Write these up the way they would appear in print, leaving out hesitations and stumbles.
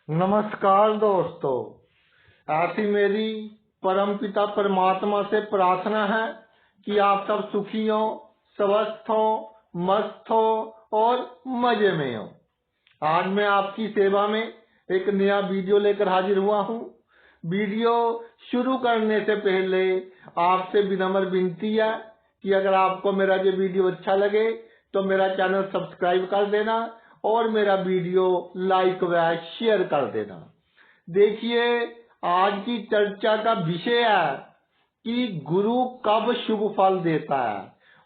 नमस्कार दोस्तों, ऐसी मेरी परमपिता परमात्मा से प्रार्थना है कि आप सब सुखी हो, स्वस्थ हो, मस्त हो और मजे में हो। आज मैं आपकी सेवा में एक नया वीडियो लेकर हाजिर हुआ हूँ। वीडियो शुरू करने से पहले आपसे विनम्र विनती है कि अगर आपको मेरा ये वीडियो अच्छा लगे तो मेरा चैनल सब्सक्राइब कर देना और मेरा वीडियो लाइक व शेयर कर देना। देखिए, आज की चर्चा का विषय है कि गुरु कब शुभ फल देता है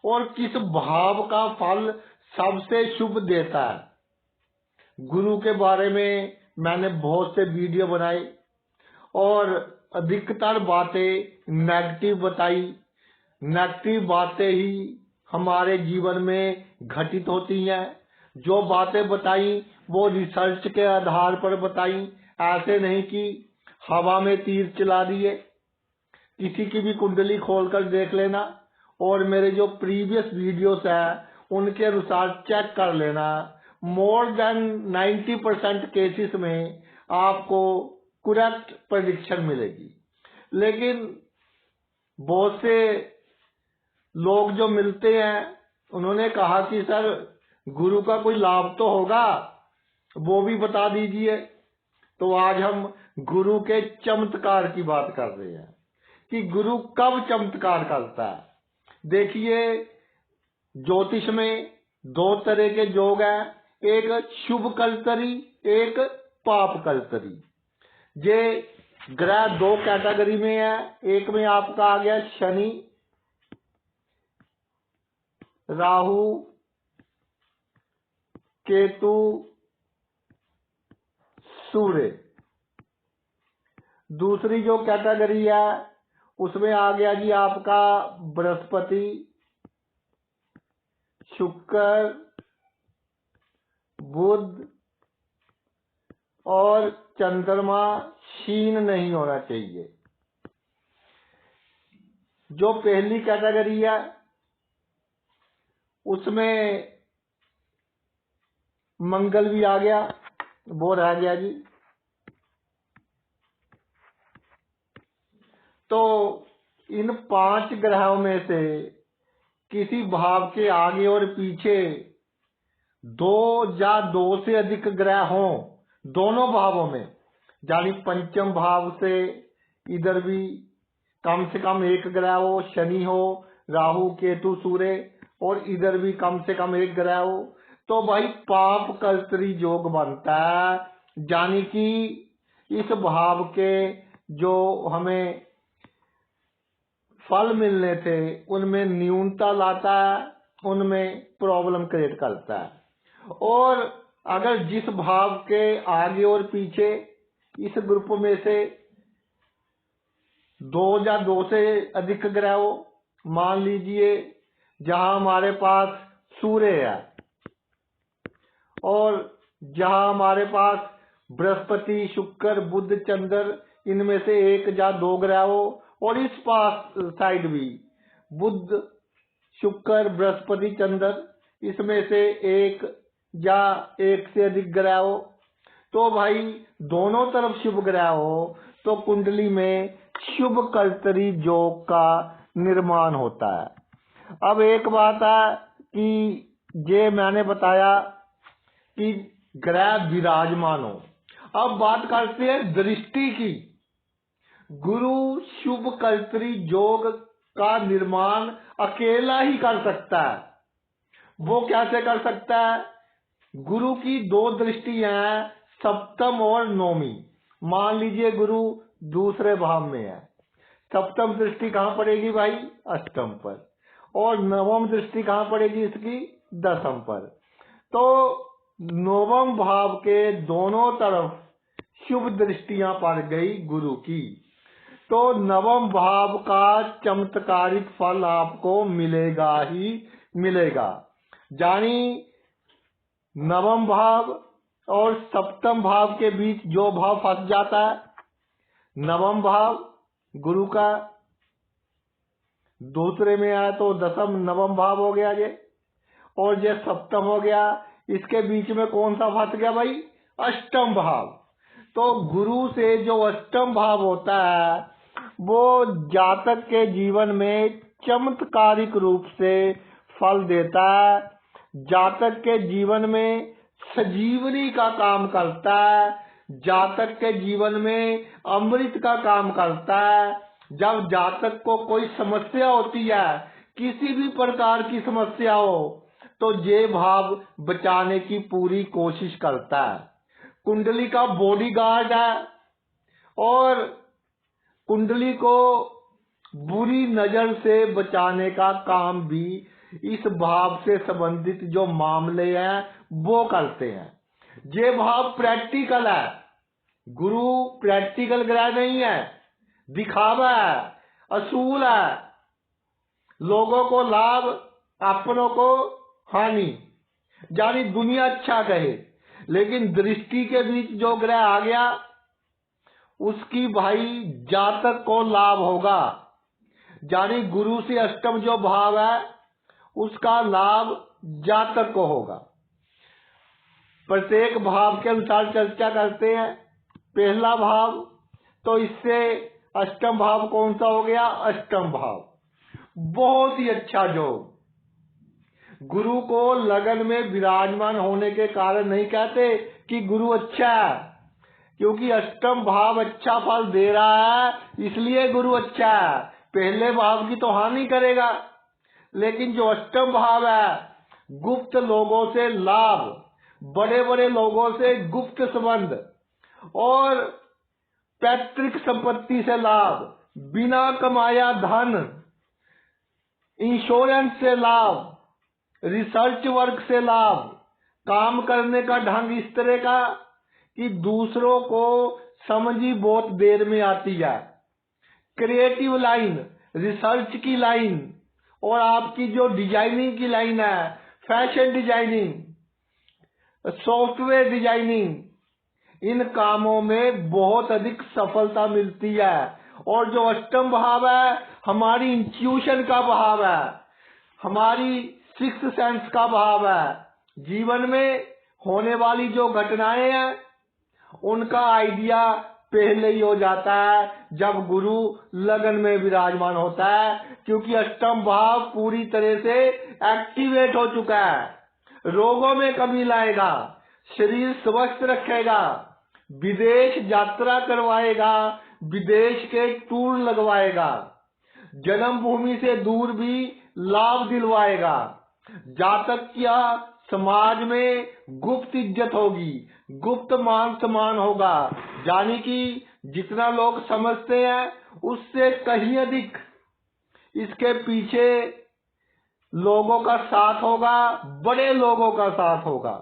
और किस भाव का फल सबसे शुभ देता है। गुरु के बारे में मैंने बहुत से वीडियो बनाए और अधिकतर बातें नेगेटिव बताई। नेगेटिव बातें ही हमारे जीवन में घटित होती हैं। जो बातें बताई वो रिसर्च के आधार पर बताई, ऐसे नहीं कि हवा में तीर चला दिए। किसी की भी कुंडली खोलकर देख लेना और मेरे जो प्रीवियस वीडियोस हैं उनके अनुसार चेक कर लेना। मोर देन 90% केसेस में आपको करेक्ट प्रेडिक्शन मिलेगी। लेकिन बहुत से लोग जो मिलते हैं उन्होंने कहा कि सर गुरु का कोई लाभ तो होगा, वो भी बता दीजिए। तो आज हम गुरु के चमत्कार की बात कर रहे हैं कि गुरु कब चमत्कार करता है। देखिए, ज्योतिष में दो तरह के योग हैं, एक शुभ कलतरी, एक पाप कलतरी। ये ग्रह दो कैटेगरी में है। एक में आपका आ गया शनि, राहु, केतु, सूर्य। दूसरी जो कैटेगरी है उसमें आ गया जी आपका बृहस्पति, शुक्र, बुध और चंद्रमा। क्षीण नहीं होना चाहिए। जो पहली कैटेगरी है उसमें मंगल भी आ गया, वो रह गया जी। तो इन 5 ग्रहों में से किसी भाव के आगे और पीछे दो या दो से अधिक ग्रह हों दोनों भावों में, यानी पंचम भाव से इधर भी कम से कम एक ग्रह हो, शनि हो, राहु, केतु, सूर्य, और इधर भी कम से कम एक ग्रह हो, तो भाई पाप कलतरी योग बनता है। यानी कि इस भाव के जो हमें फल मिलने थे उनमें न्यूनता लाता है, उनमें प्रॉब्लम क्रिएट करता है। और अगर जिस भाव के आगे और पीछे इस ग्रुप में से दो या दो से अधिक ग्रह हो, मान लीजिए जहां हमारे पास सूर्य है और जहां हमारे पास बृहस्पति, शुक्र, बुध, चंद्र, इनमें से एक या दो ग्रह हो, और इस पास साइड भी बुध, शुक्र, बृहस्पति, चंद्र, इसमें से एक या एक से अधिक ग्रह हो, तो भाई दोनों तरफ शुभ ग्रह हो तो कुंडली में शुभ कलतरी योग का निर्माण होता है। अब एक बात है कि ये मैंने बताया कि ग्रह विराजमान हो। अब बात करते हैं दृष्टि की। गुरु शुभ कलतरी योग का निर्माण अकेला ही कर सकता है। वो कैसे कर सकता है? गुरु की दो दृष्टियां हैं, सप्तम और नौवीं। मान लीजिए गुरु दूसरे भाव में है, सप्तम दृष्टि कहां पड़ेगी भाई? अष्टम पर। और नवम दृष्टि कहां पड़ेगी इसकी? दसम पर। तो नवम भाव के दोनों तरफ शुभ दृष्टियां पड़ गई गुरु की, तो नवम भाव का चमत्कारिक फल आपको मिलेगा ही मिलेगा। यानी नवम भाव और सप्तम भाव के बीच जो भाव फंस जाता है, नवम भाव गुरु का दूसरे में आया तो दसम नवम भाव हो गया ये, और ये सप्तम हो गया। इसके बीच में कौन सा फंस गया भाई? अष्टम भाव। तो गुरु से जो अष्टम भाव होता है वो जातक के जीवन में चमत्कारिक रूप से फल देता है। जातक के जीवन में सजीवनी का काम करता है। जातक के जीवन में अमृत का काम करता है। जब जातक को कोई समस्या होती है, किसी भी प्रकार की समस्या हो, तो ये भाव बचाने की पूरी कोशिश करता है। कुंडली का बॉडीगार्ड है और कुंडली को बुरी नजर से बचाने का काम भी इस भाव से संबंधित जो मामले हैं वो करते हैं। ये भाव प्रैक्टिकल है। गुरु प्रैक्टिकल ग्रह नहीं है, दिखावा है, असूल है। लोगों को लाभ, अपनों को हानि, यानी दुनिया अच्छा कहे, लेकिन दृष्टि के बीच जो ग्रह आ गया उसकी भाई जातक को लाभ होगा। यानी गुरु से अष्टम जो भाव है उसका लाभ जातक को होगा। प्रत्येक भाव के अनुसार चर्चा करते हैं। पहला भाव, तो इससे अष्टम भाव कौन सा हो गया? अष्टम भाव बहुत ही अच्छा योग। गुरु को लगन में विराजमान होने के कारण नहीं कहते कि गुरु अच्छा है, क्योंकि अष्टम भाव अच्छा फल दे रहा है इसलिए गुरु अच्छा है। पहले भाव की तो हानि करेगा, लेकिन जो अष्टम भाव है गुप्त लोगों से लाभ, बड़े बड़े लोगों से गुप्त संबंध और पैतृक संपत्ति से लाभ, बिना कमाया धन, इंश्योरेंस से लाभ, रिसर्च वर्क से लाभ, काम करने का ढंग इस तरह का कि दूसरों को समझी बहुत देर में आती है। क्रिएटिव लाइन, रिसर्च की लाइन और आपकी जो डिजाइनिंग की लाइन है, फैशन डिजाइनिंग, सॉफ्टवेयर डिजाइनिंग, इन कामों में बहुत अधिक सफलता मिलती है। और जो अष्टम भाव है हमारी इंट्यूशन का भाव है, हमारी सिक्स्थ सेंस का भाव है। जीवन में होने वाली जो घटनाएं हैं उनका आइडिया पहले ही हो जाता है जब गुरु लगन में विराजमान होता है, क्योंकि अष्टम भाव पूरी तरह से एक्टिवेट हो चुका है। रोगों में कमी लाएगा, शरीर स्वस्थ रखेगा, विदेश यात्रा करवाएगा, विदेश के टूर लगवाएगा, जन्मभूमि से दूर भी लाभ दिलवाएगा। जातक क्या समाज में गुप्त इज्जत होगी, गुप्त मान सम्मान होगा, यानी कि जितना लोग समझते हैं उससे कहीं अधिक इसके पीछे लोगों का साथ होगा, बड़े लोगों का साथ होगा।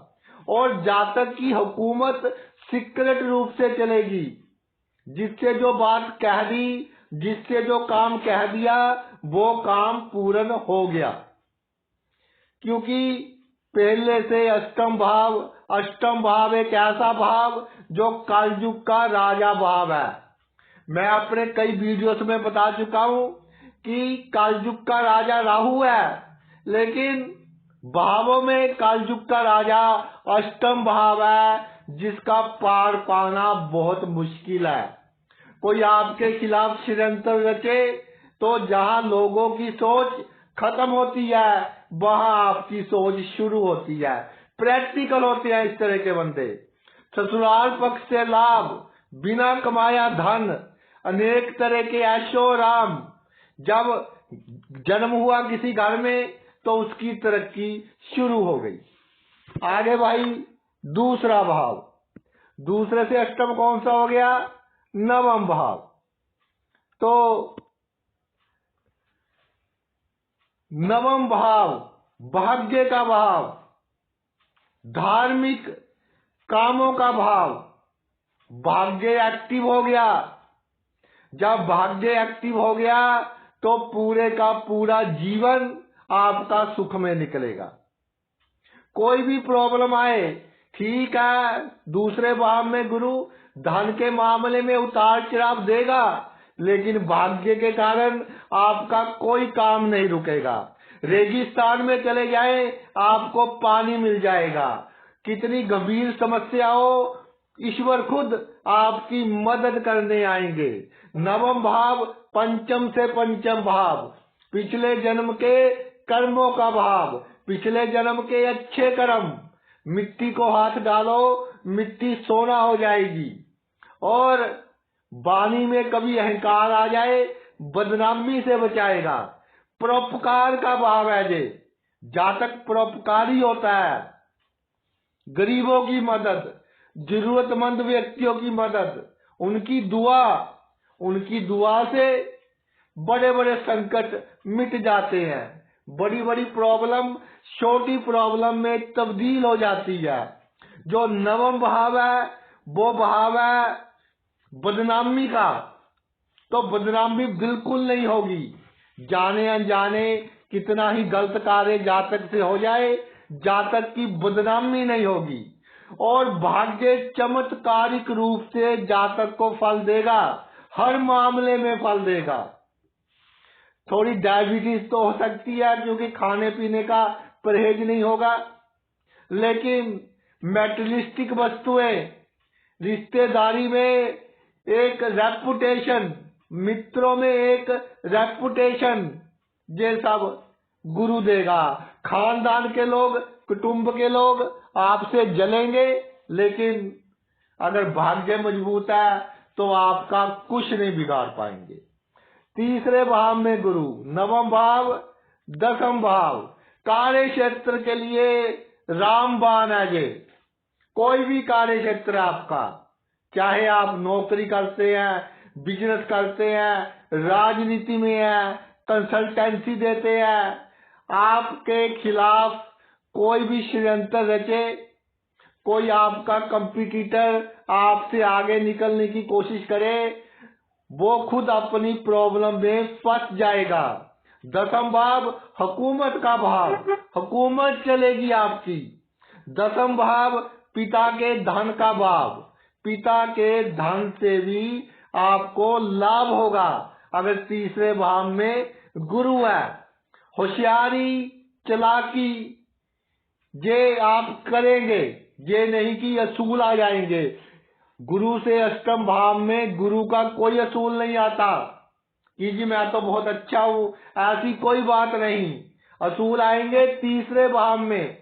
और जातक की हुकूमत सीक्रेट रूप से चलेगी। जिससे जो बात कह दी, जिससे जो काम कह दिया, वो काम पूर्ण हो गया। क्योंकि पहले से अष्टम भाव एक ऐसा भाव जो कलयुग का राजा भाव है। मैं अपने कई वीडियोस में बता चुका हूं कि कलयुग का राजा राहु है, लेकिन भावों में कलयुग का राजा अष्टम भाव है, जिसका पार पाना बहुत मुश्किल है। कोई आपके खिलाफ षड्यंत्र रचे तो जहां लोगों की सोच खत्म होती है वहां आपकी सोच शुरू होती है। प्रैक्टिकल होते हैं इस तरह के बंदे। ससुराल पक्ष से लाभ, बिना कमाया धन, अनेक तरह के ऐशो आराम। जब जन्म हुआ किसी घर में तो उसकी तरक्की शुरू हो गई। आगे भाई दूसरा भाव, दूसरे से अष्टम कौन सा हो गया? नवम भाव। तो नवम भाव भाग्य का भाव, धार्मिक कामों का भाव। भाग्य एक्टिव हो गया। जब भाग्य एक्टिव हो गया तो पूरे का पूरा जीवन आपका सुख में निकलेगा। कोई भी प्रॉब्लम आए, ठीक है, दूसरे भाव में गुरु धन के मामले में उतार चढ़ाव देगा, लेकिन भाग्य के कारण आपका कोई काम नहीं रुकेगा। रेगिस्तान में चले जाए आपको पानी मिल जाएगा। कितनी गंभीर समस्या हो, ईश्वर खुद आपकी मदद करने आएंगे। नवम भाव पंचम से पंचम भाव, पिछले जन्म के कर्मों का भाव, पिछले जन्म के अच्छे कर्म। मिट्टी को हाथ डालो, मिट्टी सोना हो जाएगी। और वाणी में कभी अहंकार आ जाए, बदनामी से बचाएगा। परोपकार का भाव है जे, जातक परोपकारी होता है। गरीबों की मदद, जरूरतमंद व्यक्तियों की मदद, उनकी दुआ से बड़े बड़े संकट मिट जाते हैं। बड़ी बड़ी प्रॉब्लम छोटी प्रॉब्लम में तब्दील हो जाती है। जो नवम भाव है वो भाव है बदनामी का, तो बदनामी बिल्कुल नहीं होगी। जाने अनजाने कितना ही गलत कार्य जातक से हो जाए, जातक की बदनामी नहीं होगी। और भाग्य चमत्कारिक रूप से जातक को फल देगा, हर मामले में फल देगा। थोड़ी डायबिटीज तो हो सकती है क्योंकि खाने पीने का परहेज नहीं होगा, लेकिन मेटेरियलिस्टिक वस्तुएं, रिश्तेदारी में एक रेपुटेशन, मित्रों में एक रेपुटेशन, ये सब गुरु देगा। खानदान के लोग, कुटुंब के लोग आपसे जलेंगे, लेकिन अगर भाग्य मजबूत है तो आपका कुछ नहीं बिगाड़ पाएंगे। तीसरे भाव में गुरु, नवम भाव दसम भाव, कार्य क्षेत्र के लिए रामबाण है ये। कोई भी कार्य क्षेत्र आपका, चाहे आप नौकरी करते हैं, बिजनेस करते हैं, राजनीति में हैं, कंसल्टेंसी देते हैं, आपके खिलाफ कोई भी षड्यंत्र रचे, कोई आपका कंपटीटर आपसे आगे निकलने की कोशिश करे, वो खुद अपनी प्रॉब्लम में फंस जाएगा। दसम भाव हुकूमत का भाव, हुकूमत चलेगी आपकी। दसम भाव पिता के धन का भाव, पिता के धन से भी आपको लाभ होगा अगर तीसरे भाव में गुरु है। होशियारी, चालाकी ये आप करेंगे, ये नहीं कि असूल आ जाएंगे। गुरु से अष्टम भाव में गुरु का कोई असूल नहीं आता कि जी मैं तो बहुत अच्छा हूं, ऐसी कोई बात नहीं। असूल आएंगे तीसरे भाव में,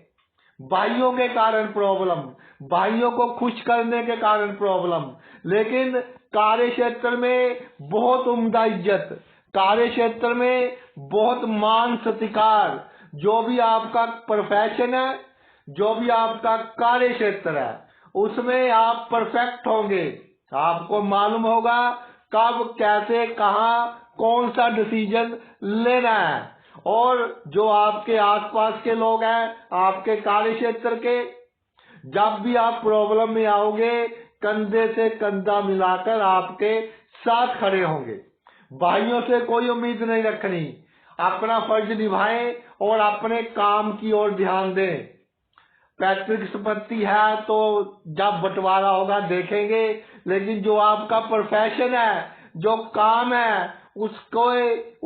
भाइयों के कारण प्रॉब्लम, भाइयों को खुश करने के कारण प्रॉब्लम, लेकिन कार्य क्षेत्र में बहुत उम्दा इज्जत, कार्य क्षेत्र में बहुत मान सत्कार। जो भी आपका प्रोफेशन है, जो भी आपका कार्य क्षेत्र है, उसमें आप परफेक्ट होंगे। आपको मालूम होगा कब, कैसे, कहाँ, कौन सा डिसीजन लेना है। और जो आपके आसपास के लोग हैं, आपके कार्य क्षेत्र के, जब भी आप प्रॉब्लम में आओगे, कंधे से कंधा मिलाकर आपके साथ खड़े होंगे। भाइयों से कोई उम्मीद नहीं रखनी, अपना फर्ज निभाएं और अपने काम की ओर ध्यान दें। पैतृक संपत्ति है तो जब बंटवारा होगा देखेंगे, लेकिन जो आपका प्रोफेशन है, जो काम है, उसको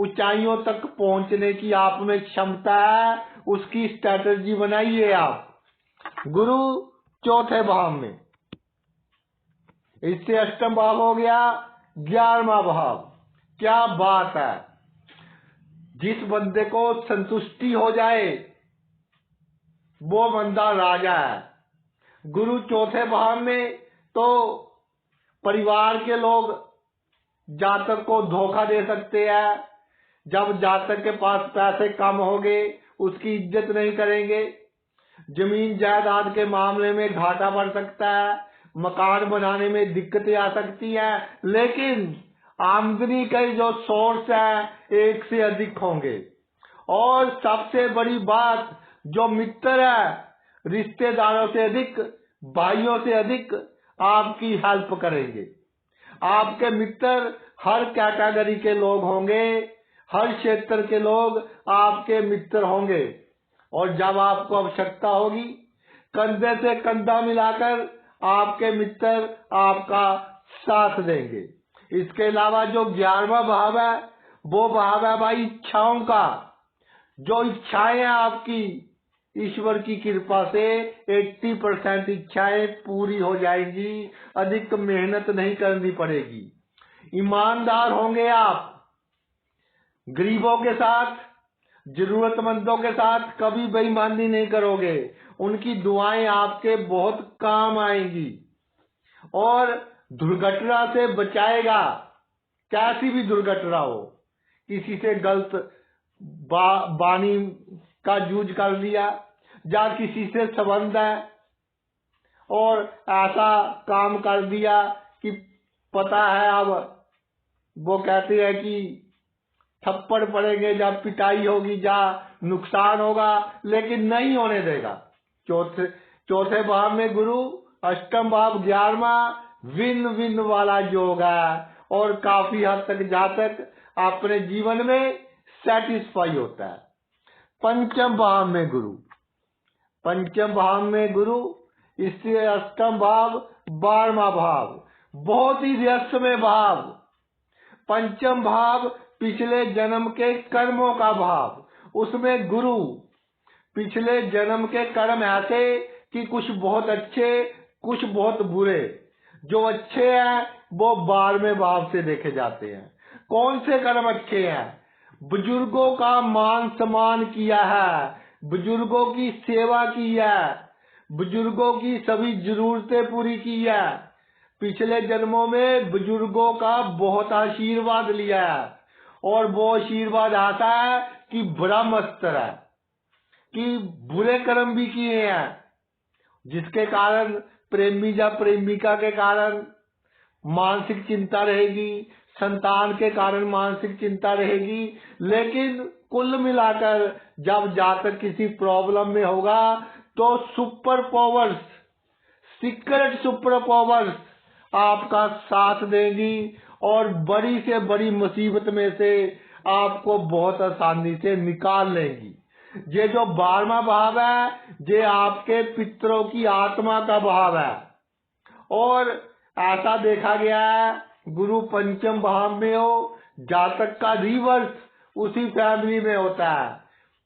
ऊंचाइयों तक पहुंचने की आप में क्षमता है, उसकी स्ट्रेटजी बनाइए आप। गुरु चौथे भाव में, इससे अष्टम भाव हो गया 11वां भाव। क्या बात है, जिस बंदे को संतुष्टि हो जाए वो बंदा राजा है। गुरु चौथे भाव में तो परिवार के लोग जातक को धोखा दे सकते हैं। जब जातक के पास पैसे कम होंगे, उसकी इज्जत नहीं करेंगे। जमीन जायदाद के मामले में घाटा बढ़ सकता है, मकान बनाने में दिक्कतें आ सकती हैं, लेकिन आमदनी के जो सोर्स है एक से अधिक होंगे। और सबसे बड़ी बात, जो मित्र है, रिश्तेदारों से अधिक, भाइयों से अधिक आपकी हेल्प करेंगे। आपके मित्र हर कैटेगरी के लोग होंगे, हर क्षेत्र के लोग आपके मित्र होंगे। और जब आपको आवश्यकता होगी, कंधे से कंधा मिलाकर आपके मित्र आपका साथ देंगे। इसके अलावा जो 11वां भाव है, वो भाव है भाई इच्छाओं का। जो इच्छाएं हैं आपकी, ईश्वर की कृपा से 80% इच्छाएं पूरी हो जाएंगी, अधिक मेहनत नहीं करनी पड़ेगी। ईमानदार होंगे आप, गरीबों के साथ, जरूरतमंदों के साथ कभी बेईमानी नहीं करोगे। उनकी दुआएं आपके बहुत काम आएंगी और दुर्घटना से बचाएगा। कैसी भी दुर्घटना हो, किसी से गलत वाणी का यूज कर लिया, या किसी से संबंध है और ऐसा काम कर दिया कि पता है अब वो कहते हैं कि थप्पड़ पड़ेंगे, जब पिटाई होगी, जा नुकसान होगा, लेकिन नहीं होने देगा। चौथे भाव में गुरु, अष्टम भाव 11वां विन विन वाला योग है और काफी हद तक जातक अपने जीवन में सेटिस्फाई होता है। पंचम भाव में गुरु, इससे अष्टम भाव 12वां भाव, बहुत ही रहस्यमय भाव। पंचम भाव पिछले जन्म के कर्मों का भाव, उसमें गुरु पिछले जन्म के कर्म ऐसे कि कुछ बहुत अच्छे, कुछ बहुत बुरे। जो अच्छे हैं वो 12वें भाव से देखे जाते हैं। कौन से कर्म अच्छे हैं? बुजुर्गों का मान सम्मान किया है, बुजुर्गों की सेवा की है, बुजुर्गों की सभी जरूरतें पूरी की है, पिछले जन्मों में बुजुर्गों का बहुत आशीर्वाद लिया है और वो आशीर्वाद आता है कि बड़ा मस्तर है, कि बुरे कर्म भी किए हैं, जिसके कारण प्रेमी या प्रेमिका के कारण मानसिक चिंता रहेगी, संतान के कारण मानसिक चिंता रहेगी। लेकिन कुल मिलाकर जब जाकर किसी प्रॉब्लम में होगा तो super powers, secret super powers आपका साथ देंगी और बड़ी से बड़ी मुसीबत में से आपको बहुत आसानी से निकाल लेंगी। ये जो 12वां भाव है, ये आपके पितरों की आत्मा का भाव है और ऐसा देखा गया है गुरु पंचम भाव में हो, जातक का रिवर्स उसी फैमिली में होता है।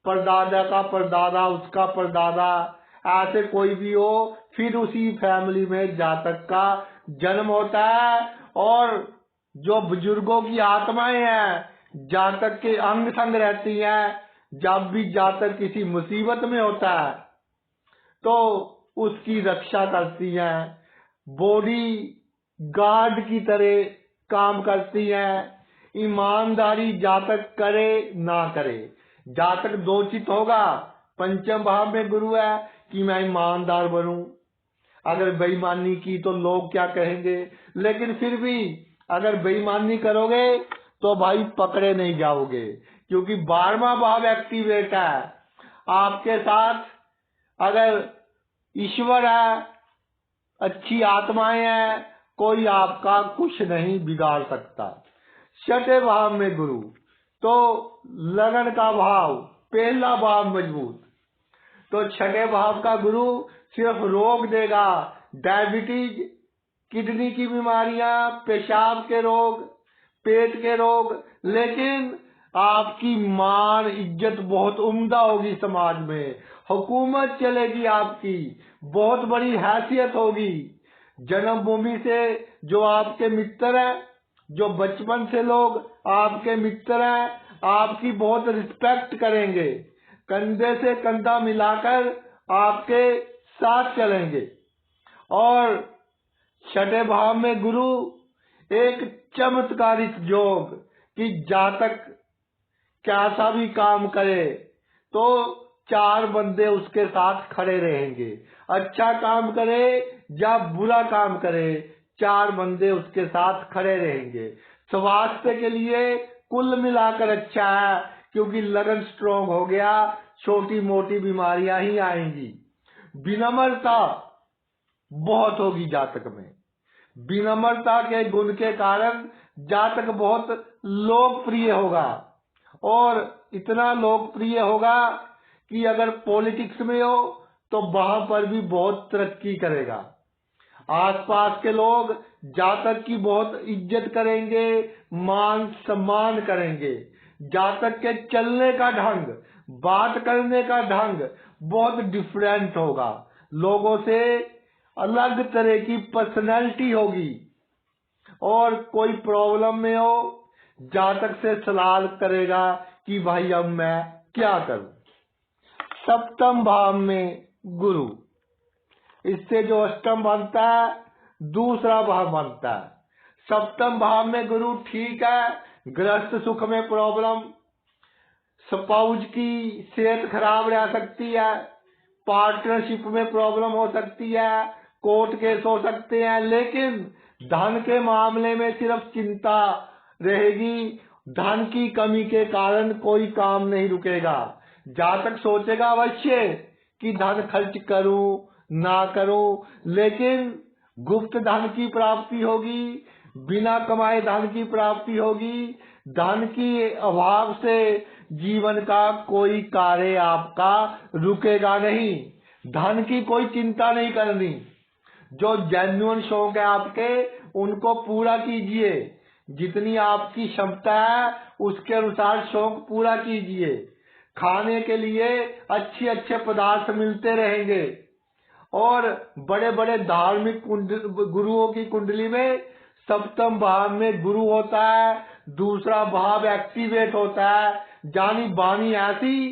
परदादा का परदादा, उसका परदादा, ऐसे कोई भी हो, फिर उसी फैमिली में जातक का जन्म होता है। और जो बुजुर्गों की आत्माएं हैं, जातक के अंग संग रहती हैं। जब भी जातक किसी मुसीबत में होता है तो उसकी रक्षा करती हैं, बॉडी गार्ड की तरह काम करती हैं। ईमानदारी जातक करे ना करे, जातक दो चित होगा। पंचम भाव में गुरु है कि मैं ईमानदार बनूं, अगर बेईमानी की तो लोग क्या कहेंगे, लेकिन फिर भी अगर बेईमानी करोगे तो भाई पकड़े नहीं जाओगे, क्योंकि 12वां भाव एक्टिवेट है आपके साथ। अगर ईश्वर है, अच्छी आत्माएं हैं, कोई आपका कुछ नहीं बिगाड़ सकता। छठे भाव में गुरु, तो लगन का भाव, पहला भाव मजबूत, तो छठे भाव का गुरु सिर्फ रोग देगा, डायबिटीज, किडनी की बीमारियां, पेशाब के रोग, पेट के रोग। लेकिन आपकी मान इज्जत बहुत उम्दा होगी समाज में, हुकूमत चलेगी आपकी, बहुत बड़ी हैसियत होगी। जन्मभूमि से जो आपके मित्र हैं, जो बचपन से लोग आपके मित्र हैं, आपकी बहुत रिस्पेक्ट करेंगे, कंधे से कंधा मिलाकर आपके साथ चलेंगे। और छठे भाव में गुरु एक चमत्कारिक योग कि जातक कैसा भी काम करे तो 4 बंदे उसके साथ खड़े रहेंगे। अच्छा काम करे या बुरा काम करे, 4 बंदे उसके साथ खड़े रहेंगे। स्वास्थ्य के लिए कुल मिलाकर अच्छा है, क्योंकि लगन स्ट्रोंग हो गया, छोटी मोटी बीमारियां ही आएंगी। विनम्रता बहुत होगी जातक में, विनम्रता के गुण के कारण जातक बहुत लोकप्रिय होगा और इतना लोकप्रिय होगा कि अगर पॉलिटिक्स में हो तो वहां पर भी बहुत तरक्की करेगा। आसपास के लोग जातक की बहुत इज्जत करेंगे, मान सम्मान करेंगे। जातक के चलने का ढंग, बात करने का ढंग बहुत डिफरेंट होगा, लोगों से अलग तरह की पर्सनैलिटी होगी। और कोई प्रॉब्लम में हो, जातक से सलाह करेगा कि भाई अब मैं क्या करूं। सप्तम भाव में गुरु, इससे जो अष्टम बनता है दूसरा भाव बनता है। सप्तम भाव में गुरु ठीक है, गृहस्थ सुख में प्रॉब्लम, स्पाउस की सेहत खराब रह सकती है, पार्टनरशिप में प्रॉब्लम हो सकती है, कोर्ट केस हो सकते हैं, लेकिन धन के मामले में सिर्फ चिंता रहेगी। धन की कमी के कारण कोई काम नहीं रुकेगा। जातक सोचेगा अवश्य कि धन खर्च करूं ना करूं, लेकिन गुप्त धन की प्राप्ति होगी, बिना कमाए धन की प्राप्ति होगी। धन की अभाव से जीवन का कोई कार्य आपका रुकेगा नहीं। धन की कोई चिंता नहीं करनी। जो जेन्युइन शौक है आपके, उनको पूरा कीजिए। जितनी आपकी क्षमता है उसके अनुसार शौक पूरा कीजिए। खाने के लिए अच्छे अच्छे पदार्थ मिलते रहेंगे। और बड़े बड़े धार्मिक गुरुओं की कुंडली में सप्तम भाव में गुरु होता है, दूसरा भाव एक्टिवेट होता है, जानी बानी ऐसी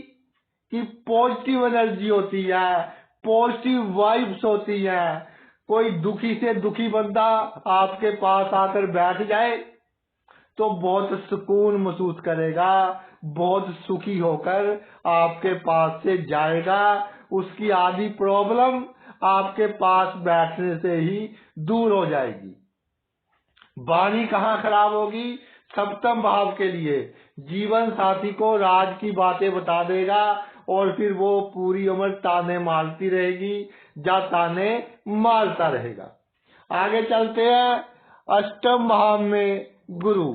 कि पॉजिटिव एनर्जी होती है, पॉजिटिव वाइब्स होती है। कोई दुखी से दुखी बंदा आपके पास आकर बैठ जाए तो बहुत सुकून महसूस करेगा, बहुत सुखी होकर आपके पास से जाएगा। उसकी आधी प्रॉब्लम आपके पास बैठने से ही दूर हो जाएगी। वाणी कहाँ खराब होगी? सप्तम भाव के लिए जीवन साथी को राज की बातें बता देगा और फिर वो पूरी उम्र ताने मारती रहेगी या ताने मारता रहेगा। आगे चलते हैं। अष्टम भाव में गुरु,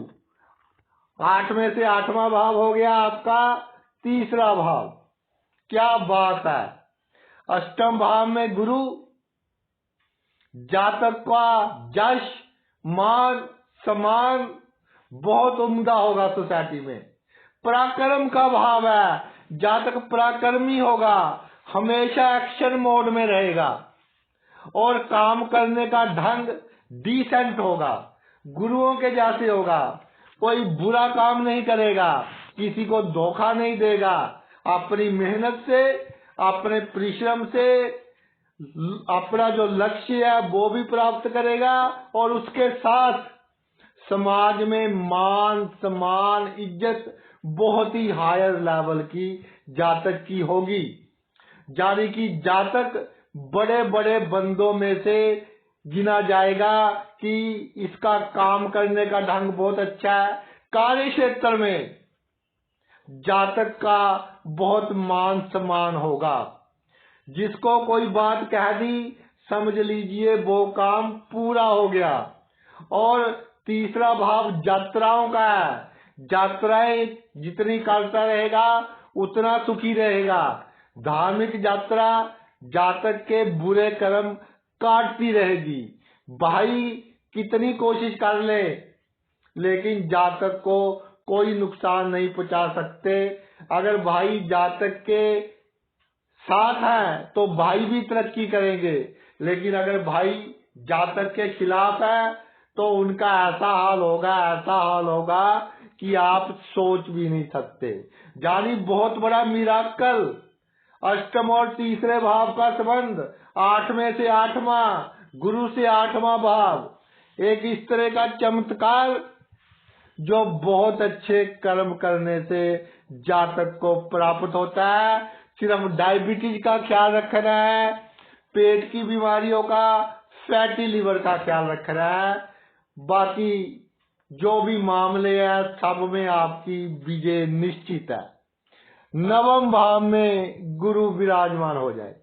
8 में से 8वां भाव हो गया आपका तीसरा भाव। क्या बात है! अष्टम भाव में गुरु जातक का यश मान सम्मान बहुत उम्दा होगा सोसाइटी में। पराक्रम का भाव है, जातक पराक्रमी होगा, हमेशा एक्शन मोड में रहेगा और काम करने का ढंग डिसेंट होगा, गुरुओं के जैसे होगा। कोई बुरा काम नहीं करेगा, किसी को धोखा नहीं देगा, अपनी मेहनत से, अपने परिश्रम से अपना जो लक्ष्य है वो भी प्राप्त करेगा और उसके साथ समाज में मान सम्मान इज्जत बहुत ही हायर लेवल की जातक की होगी। यानी कि जातक बड़े बड़े बंदों में से गिना जाएगा कि इसका काम करने का ढंग बहुत अच्छा है। कार्य क्षेत्र में जातक का बहुत मान सम्मान होगा। जिसको कोई बात कह दी समझ लीजिए वो काम पूरा हो गया। और तीसरा भाव यात्राओं का है। यात्राएं जितनी करता रहेगा उतना सुखी रहेगा। धार्मिक यात्रा जातक के बुरे कर्म काटती रहेगी। भाई कितनी कोशिश कर ले लेकिन जातक को कोई नुकसान नहीं पहुंचा सकते। अगर भाई जातक के साथ है तो भाई भी तरक्की करेंगे, लेकिन अगर भाई जातक के खिलाफ है तो उनका ऐसा हाल होगा कि आप सोच भी नहीं सकते। यानी बहुत बड़ा मिराकल। अष्टम और तीसरे भाव का संबंध 8 में से 8वां, गुरु से 8वां भाव, एक इस तरह का चमत्कार जो बहुत अच्छे कर्म करने से जातक को प्राप्त होता है। सिर्फ डायबिटीज का ख्याल रखना है, पेट की बीमारियों का, फैटी लिवर का ख्याल रखना है। बाकी जो भी मामले हैं सब में आपकी विजय निश्चित है। नवम भाव में गुरु विराजमान हो जाए,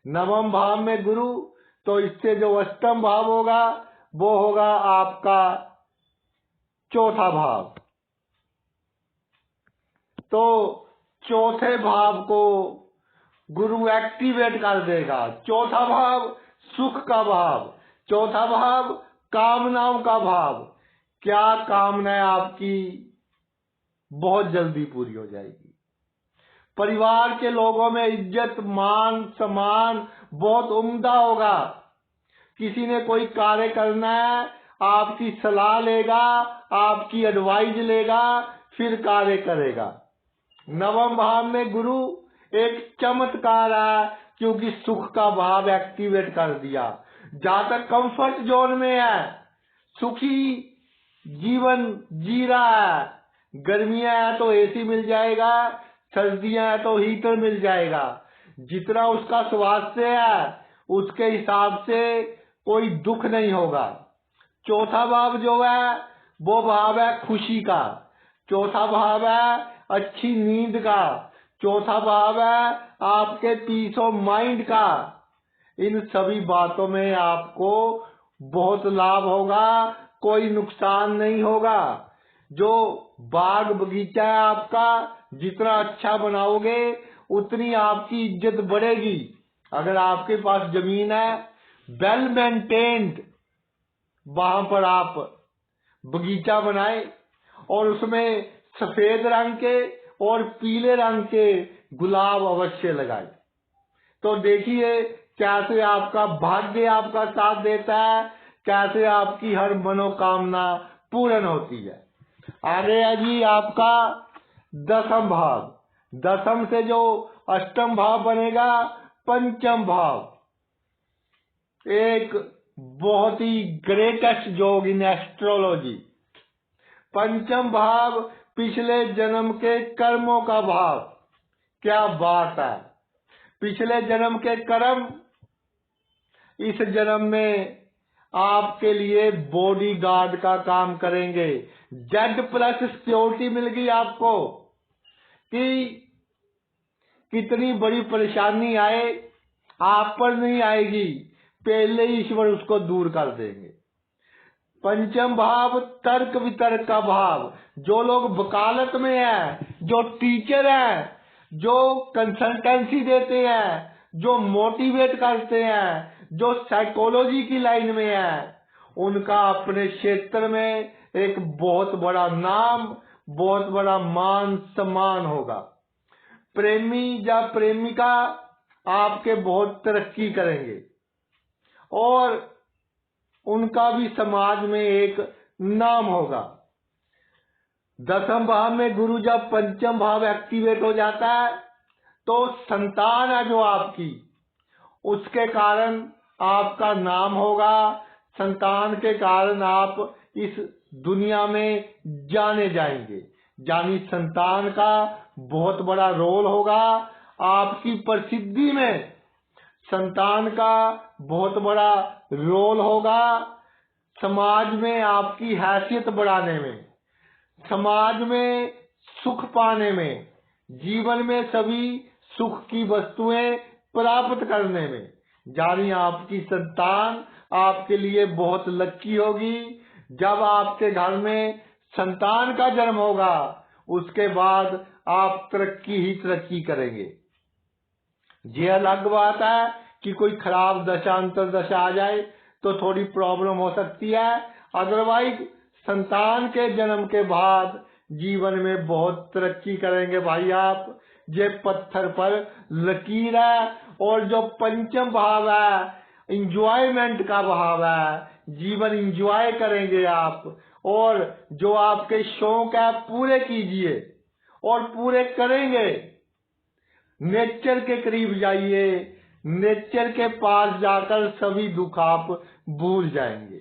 नवम भाव में गुरु, तो इससे जो अष्टम भाव होगा वो होगा आपका चौथा भाव। तो चौथे भाव को गुरु एक्टिवेट कर देगा। चौथा भाव सुख का भाव, चौथा भाव कामनाओं का भाव। क्या कामनाएं आपकी बहुत जल्दी पूरी हो जाएगी। परिवार के लोगों में इज्जत मान सम्मान बहुत उम्दा होगा। किसी ने कोई कार्य करना है, आपकी सलाह लेगा, आपकी एडवाइस लेगा, फिर कार्य करेगा। नवम भाव में गुरु एक चमत्कार है, क्योंकि सुख का भाव एक्टिवेट कर दिया। जहां तक कंफर्ट जोन में है, सुखी जीवन जी रहा है। गर्मियां है तो एसी मिल जाएगा, सर्दियां है तो हीटर मिल जाएगा। जितना उसका स्वास्थ्य है उसके हिसाब से कोई दुख नहीं होगा। चौथा भाव जो है वो भाव है खुशी का। चौथा भाव है अच्छी नींद का। चौथा भाव है आपके पीस ऑफ माइंड का। इन सभी बातों में आपको बहुत लाभ होगा, कोई नुकसान नहीं होगा। जो बाग बगीचा है आपका, जितना अच्छा बनाओगे उतनी आपकी इज्जत बढ़ेगी। अगर आपके पास जमीन है वेल मेंटेन्ड, वहां पर आप बगीचा बनाए और उसमें सफेद रंग के और पीले रंग के गुलाब अवश्य लगाए, तो देखिए कैसे आपका भाग्य आपका साथ देता है, कैसे आपकी हर मनोकामना पूर्ण होती है। आगे है जी आपका दसम भाव। दसम से जो अष्टम भाव बनेगा पंचम भाव, एक बहुत ही ग्रेटेस्ट योग इन एस्ट्रोलॉजी। पंचम भाव पिछले जन्म के कर्मों का भाव। क्या बात है! पिछले जन्म के कर्म इस जन्म में आपके लिए बॉडी गार्ड का काम करेंगे। जेड प्लस सिक्योरिटी मिल गई आपको कि कितनी बड़ी परेशानी आए आप पर नहीं आएगी, पहले ही ईश्वर उसको दूर कर देंगे। पंचम भाव तर्क वितर्क का भाव। जो लोग वकालत में हैं, जो टीचर हैं, जो कंसल्टेंसी देते हैं, जो मोटिवेट करते हैं, जो साइकोलॉजी की लाइन में है, उनका अपने क्षेत्र में एक बहुत बड़ा नाम, बहुत बड़ा मान सम्मान होगा। प्रेमी या प्रेमिका आपके बहुत तरक्की करेंगे और उनका भी समाज में एक नाम होगा। दसम भाव में गुरु जब पंचम भाव एक्टिवेट हो जाता है तो संतान है जो आपकी, उसके कारण आपका नाम होगा। संतान के कारण आप इस दुनिया में जाने जाएंगे। यानी संतान का बहुत बड़ा रोल होगा आपकी प्रसिद्धि में। संतान का बहुत बड़ा रोल होगा समाज में आपकी हैसियत बढ़ाने में, समाज में सुख पाने में, जीवन में सभी सुख की वस्तुएं प्राप्त करने में। यानी आपकी संतान आपके लिए बहुत लकी होगी। जब आपके घर में संतान का जन्म होगा उसके बाद आप तरक्की ही तरक्की करेंगे। ये अलग बात है कि कोई खराब दशा अंतर दशा आ जाए तो थोड़ी प्रॉब्लम हो सकती है, अदरवाइज संतान के जन्म के बाद जीवन में बहुत तरक्की करेंगे भाई आप। ये पत्थर पर लकीर है। और जो पंचम भाव है इंजॉयमेंट का भाव है, जीवन इंजॉय करेंगे आप और जो आपके शौक है पूरे कीजिए और पूरे करेंगे। नेचर के करीब जाइए, नेचर के पास जाकर सभी दुख आप भूल जाएंगे।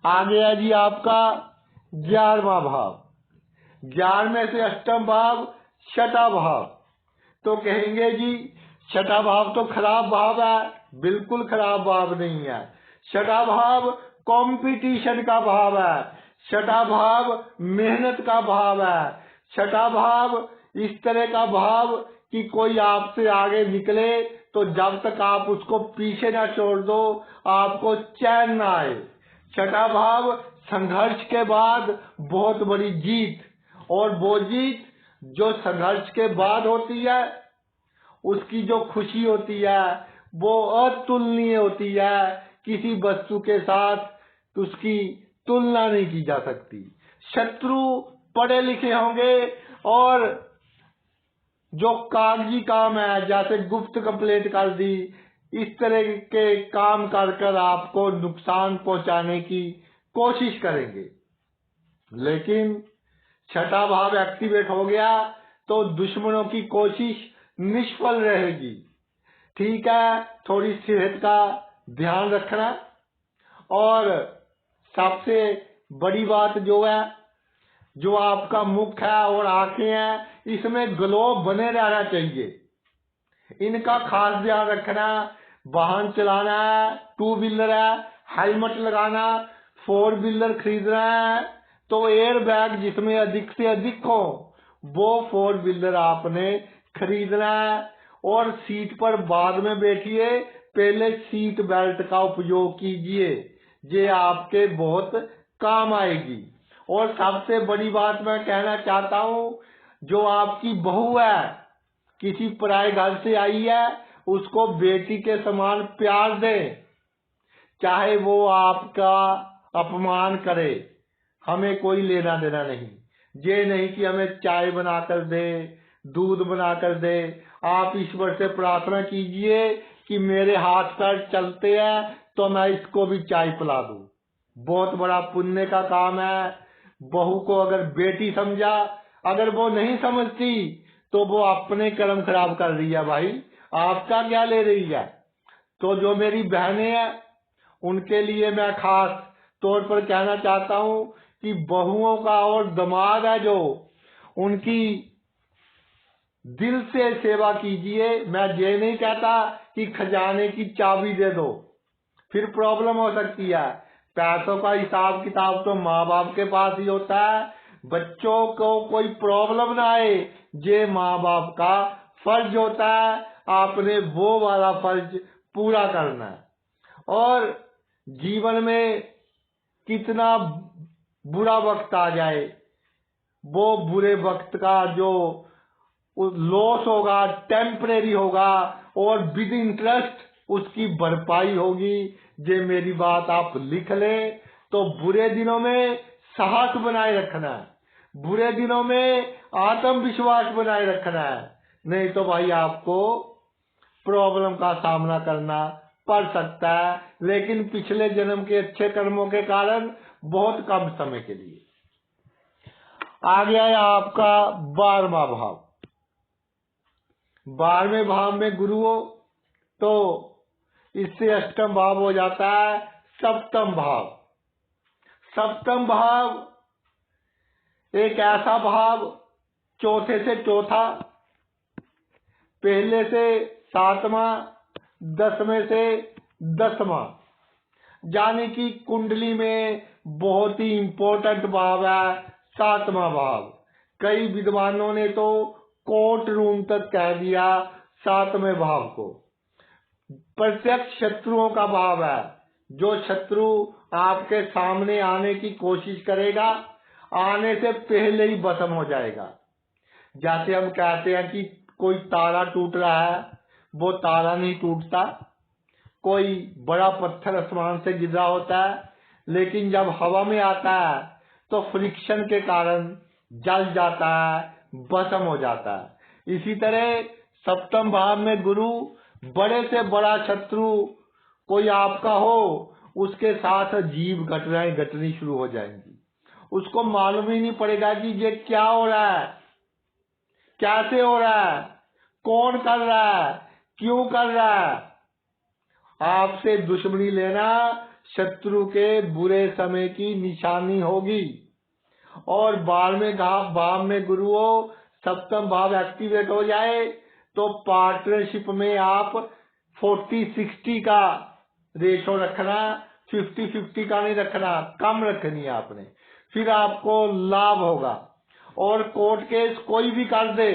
आगे है जी आपका 11वां भाव। 11वें से अष्टम भाव छठा भाव। तो कहेंगे जी छठा भाव तो खराब भाव है, बिल्कुल खराब भाव नहीं है। छठा भाव कंपटीशन का भाव है, छठा भाव मेहनत का भाव है, छठा भाव इस तरह का भाव कि कोई आपसे आगे निकले तो जब तक आप उसको पीछे ना छोड़ दो आपको चैन ना आए। छठा भाव संघर्ष के बाद बहुत बड़ी जीत, और वो जीत जो संघर्ष के बाद होती है उसकी जो खुशी होती है वो अतुलनीय होती है। किसी वस्तु के साथ उसकी तुलना नहीं की जा सकती। शत्रु पढ़े लिखे होंगे और जो कागजी काम है, जैसे गुप्त कंप्लेंट कर दी, इस तरह के काम कर कर आपको नुकसान पहुंचाने की कोशिश करेंगे। लेकिन छठा भाव एक्टिवेट हो गया तो दुश्मनों की कोशिश निष्फल रहेगी। ठीक है, थोड़ी सेहत का ध्यान रखना। और सबसे बड़ी बात जो है, जो आपका मुख है और आंखें हैं, इसमें ग्लो बने रहना चाहिए। इनका खास ध्यान रखना। वाहन चलाना है, टू व्हीलर है, हेलमेट लगाना, फोर व्हीलर खरीदना है तो एयर बैग जिसमें अधिक से अधिक हो वो फोर व्हीलर आपने खरीदना है। और सीट पर बाद में बैठिए, पहले सीट बेल्ट का उपयोग कीजिए, ये आपके बहुत काम आएगी। और सबसे बड़ी बात मैं कहना चाहता हूँ, जो आपकी बहू है, किसी पराये घर से आई है, उसको बेटी के समान प्यार दें, चाहे वो आपका अपमान करे, हमें कोई लेना देना नहीं। ये नहीं कि हमें चाय बनाकर दे, दूध बनाकर दे। आप ईश्वर से प्रार्थना कीजिए कि मेरे हाथ पैर चलते हैं तो मैं इसको भी चाय पिला दूं। बहुत बड़ा पुण्य का काम है। बहू को अगर बेटी समझा, अगर वो नहीं समझती तो वो अपने कर्म खराब कर रही है भाई, आपका क्या ले रही है। तो जो मेरी बहनें हैं उनके लिए मैं खास तौर पर कहना चाहता हूँ कि बहुओं का और दामाद है जो, उनकी दिल से सेवा कीजिए। मैं ये नहीं कहता कि खजाने की चाबी दे दो, फिर प्रॉब्लम हो सकती है। पैसों का हिसाब किताब तो माँ बाप के पास ही होता है। बच्चों को कोई प्रॉब्लम ना आए, ये माँ बाप का फर्ज होता है। आपने वो वाला फर्ज पूरा करना है। और जीवन में कितना बुरा वक्त आ जाए, वो बुरे वक्त का जो लॉस होगा टेम्परेरी होगा और विद इंटरेस्ट उसकी भरपाई होगी। ये मेरी बात आप लिख लें। तो बुरे दिनों में साहस बनाए रखना है, बुरे दिनों में आत्मविश्वास बनाए रखना है, नहीं तो भाई आपको प्रॉब्लम का सामना करना पड़ सकता है, लेकिन पिछले जन्म के अच्छे कर्मों के कारण बहुत कम समय के लिए। आ गया है आपका 12वां भाव। 12वें भाव में गुरु हो तो इससे अष्टम भाव हो जाता है सप्तम भाव। सप्तम भाव एक ऐसा भाव, चौथे से चौथा, पहले से सातवां, 10वें से 10वां, यानी कि कुंडली में बहुत ही इंपॉर्टेंट भाव है 7वां भाव। कई विद्वानों ने तो कोर्ट रूम तक कह दिया 7वें भाव को। प्रत्यक्ष शत्रुओं का भाव है। जो शत्रु आपके सामने आने की कोशिश करेगा, आने से पहले ही भस्म हो जाएगा। जैसे हम कहते हैं कि कोई तारा टूट रहा है, वो तारा नहीं टूटता। कोई बड़ा पत्थर आसमान से गिरा होता है, लेकिन जब हवा में आता है तो फ्रिक्शन के कारण जल जाता है, भस्म हो जाता है। इसी तरह सप्तम भाव में गुरु, बड़े से बड़ा शत्रु कोई आपका हो, उसके साथ अजीब घटनाएं घटनी शुरू हो जाएंगी। उसको मालूम ही नहीं पड़ेगा कि ये क्या हो रहा है, कैसे हो रहा है, कौन कर रहा है, क्यों कर रहा है। आपसे दुश्मनी लेना शत्रु के बुरे समय की निशानी होगी। और 12वें भाव में गुरु हो, सप्तम भाव एक्टिवेट हो जाए तो पार्टनरशिप में आप 40-60 का रेशो रखना, 50-50 का नहीं रखना, कम रखनी है आपने, फिर आपको लाभ होगा। और कोर्ट केस कोई भी कर दे,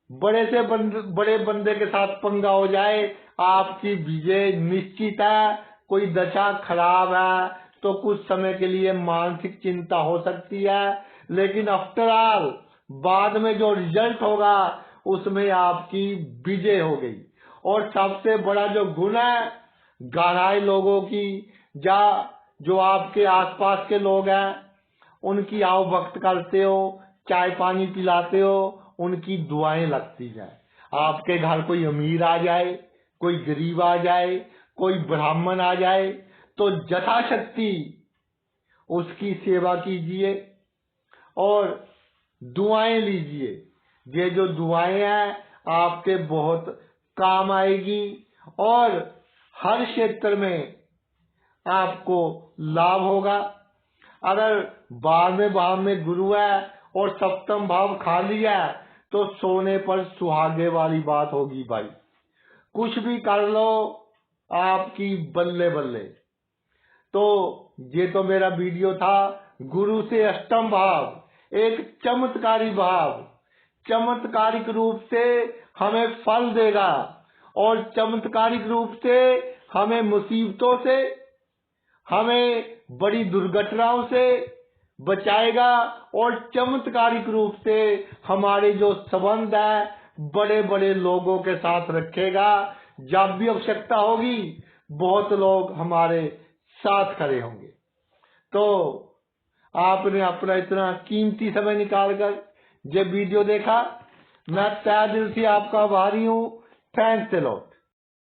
बड़े बंदे के साथ पंगा हो जाए, आपकी विजय निश्चित है। कोई दशा खराब है तो कुछ समय के लिए मानसिक चिंता हो सकती है, लेकिन आफ्टर ऑल बाद में जो रिजल्ट होगा उसमें आपकी विजय हो गई। और सबसे बड़ा जो गुण है गहराई लोगों की, जो आपके आसपास के लोग हैं उनकी आओ भक्त करते हो, चाय पानी पिलाते हो उनकी दुआएं लगती जाए। आपके घर कोई अमीर आ जाए, कोई गरीब आ जाए, कोई ब्राह्मण आ जाए, तो यथाशक्ति उसकी सेवा कीजिए और दुआएं लीजिए। ये जो दुआएं हैं आपके बहुत काम आएगी और हर क्षेत्र में आपको लाभ होगा। अगर 12वें भाव में गुरु है और सप्तम भाव खाली है तो सोने पर सुहागे वाली बात होगी भाई। कुछ भी कर लो आपकी बल्ले बल्ले। तो ये तो मेरा वीडियो था गुरु से अष्टम भाव, एक चमत्कारी भाव, चमत्कारिक रूप से हमें फल देगा और चमत्कारिक रूप से हमें मुसीबतों से, हमें बड़ी दुर्घटनाओं से बचाएगा और चमत्कारिक रूप से हमारे जो संबंध है बड़े बड़े लोगों के साथ रखेगा। जब भी आवश्यकता होगी बहुत लोग हमारे साथ खड़े होंगे। तो आपने अपना इतना कीमती समय निकालकर जब वीडियो देखा, मैं तहे दिल से आपका आभारी हूँ। Thanks a lot.